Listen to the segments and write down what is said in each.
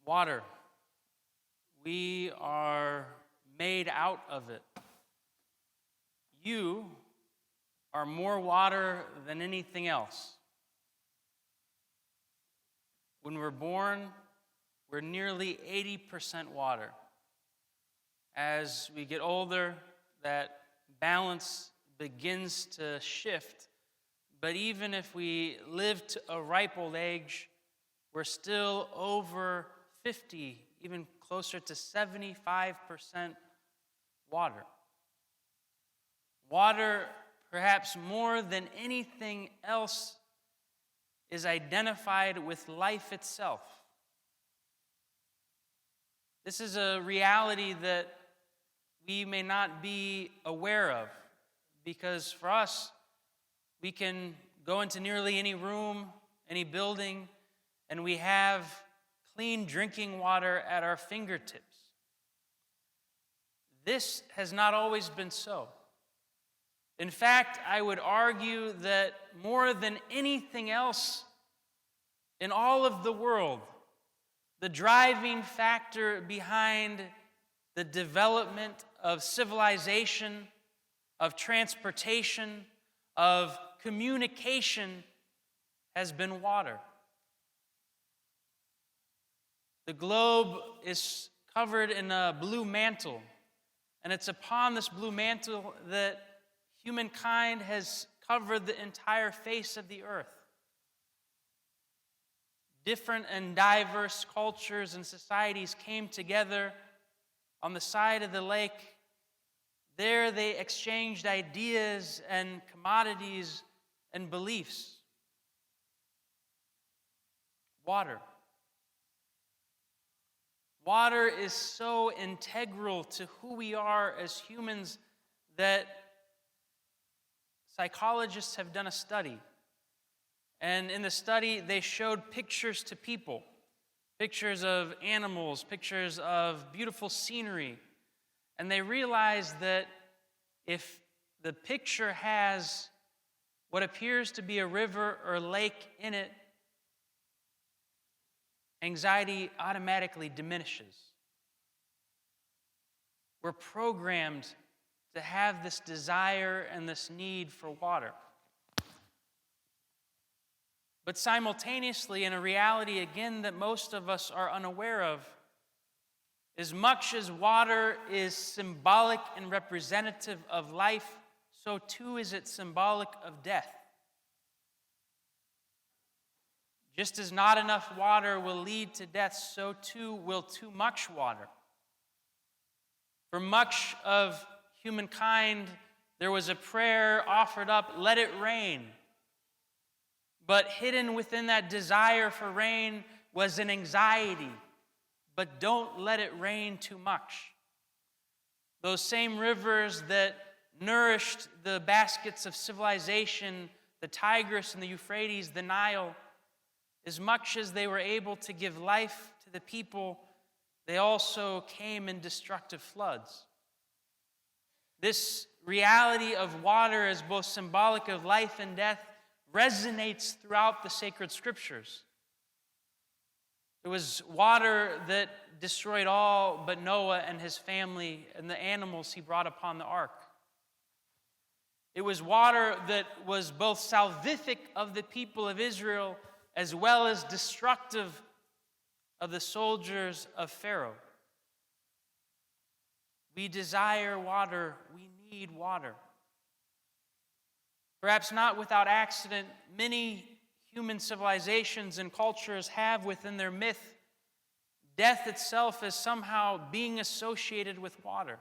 Water. We are made out of it. You are more water than anything else. When we're born, we're nearly 80% water. As we get older, that balance begins to shift. But even if we live to a ripe old age, we're still over 50, even closer to 75% water. Water, perhaps more than anything else, is identified with life itself. This is a reality that we may not be aware of, because for us, we can go into nearly any room, any building, and we have clean drinking water at our fingertips. This has not always been so. In fact, I would argue that more than anything else in all of the world, the driving factor behind the development of civilization, of transportation, of communication has been water. The globe is covered in a blue mantle, and it's upon this blue mantle that humankind has covered the entire face of the earth. Different and diverse cultures and societies came together on the side of the lake. There they exchanged ideas and commodities and beliefs. Water. Water is so integral to who we are as humans that psychologists have done a study. And in the study, they showed pictures to people, pictures of animals, pictures of beautiful scenery. And they realized that if the picture has what appears to be a river or lake in it, anxiety automatically diminishes. We're programmed to have this desire and this need for water. But simultaneously, in a reality, again, that most of us are unaware of, as much as water is symbolic and representative of life, so too is it symbolic of death. Just as not enough water will lead to death, so too will too much water. For much of humankind, there was a prayer offered up, "Let it rain." But hidden within that desire for rain was an anxiety, but don't let it rain too much. Those same rivers that nourished the baskets of civilization, the Tigris and the Euphrates, the Nile, as much as they were able to give life to the people, they also came in destructive floods. This reality of water as both symbolic of life and death resonates throughout the sacred scriptures. It was water that destroyed all but Noah and his family and the animals he brought upon the ark. It was water that was both salvific of the people of Israel as well as destructive of the soldiers of Pharaoh. We desire water. We need water. Perhaps not without accident, many human civilizations and cultures have within their myth death itself as somehow being associated with water.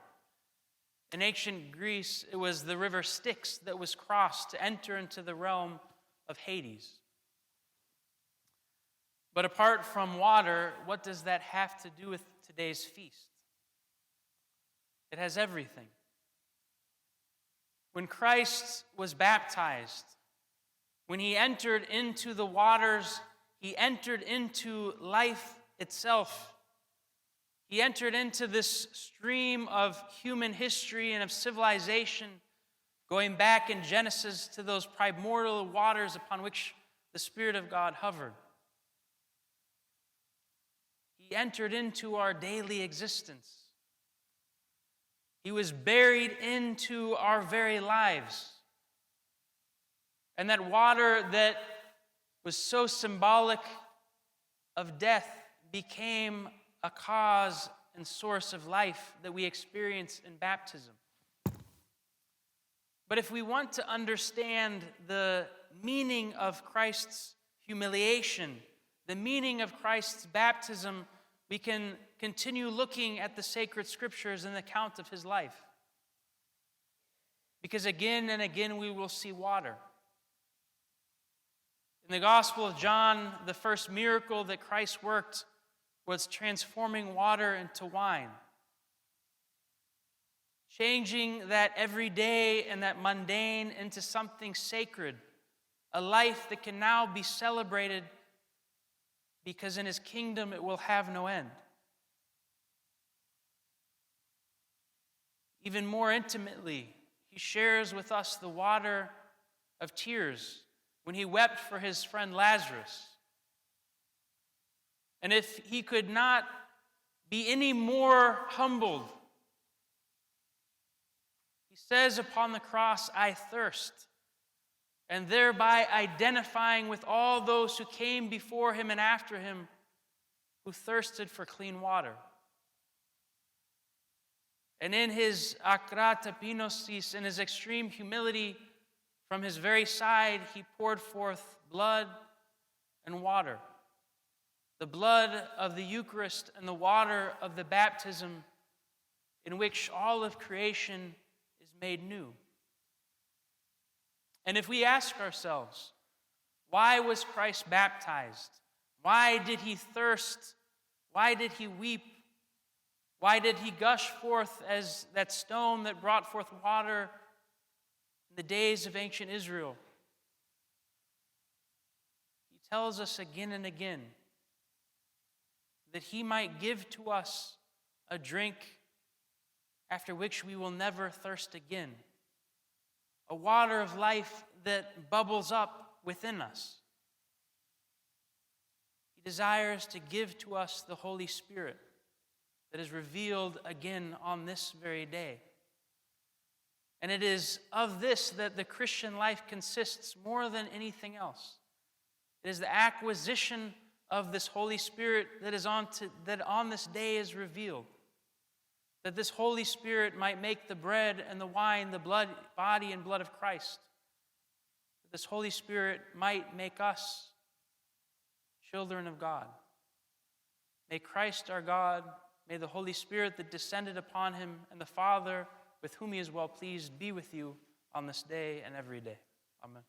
In ancient Greece, it was the river Styx that was crossed to enter into the realm of Hades. But apart from water, what does that have to do with today's feast? It has everything. When Christ was baptized, when he entered into the waters, he entered into life itself. He entered into this stream of human history and of civilization, going back in Genesis to those primordial waters upon which the Spirit of God hovered. He He entered into our daily existence. He was buried into our very lives. And that water that was so symbolic of death became a cause and source of life that we experience in baptism. But if we want to understand the meaning of Christ's humiliation, the meaning of Christ's baptism, we can continue looking at the sacred scriptures and the account of his life. Because again and again we will see water. In the Gospel of John, the first miracle that Christ worked was transforming water into wine. Changing that everyday and that mundane into something sacred, a life that can now be celebrated because in his kingdom it will have no end. Even more intimately, he shares with us the water of tears when he wept for his friend Lazarus. And if he could not be any more humbled, he says upon the cross, "I thirst," and thereby identifying with all those who came before him and after him who thirsted for clean water. And in his akratapinosis, in his extreme humility, from his very side, he poured forth blood and water. The blood of the Eucharist and the water of the baptism in which all of creation is made new. And if we ask ourselves, why was Christ baptized? Why did he thirst? Why did he weep? Why did he gush forth as that stone that brought forth water in the days of ancient Israel? He tells us again and again that he might give to us a drink after which we will never thirst again, a water of life that bubbles up within us. He desires to give to us the Holy Spirit that is revealed again on this very day. And it is of this that the Christian life consists more than anything else. It is the acquisition of this Holy Spirit that on this day is revealed. That this Holy Spirit might make the bread and the wine the body and blood of Christ. That this Holy Spirit might make us children of God. May Christ our God, may the Holy Spirit that descended upon him and the Father with whom he is well pleased be with you on this day and every day. Amen.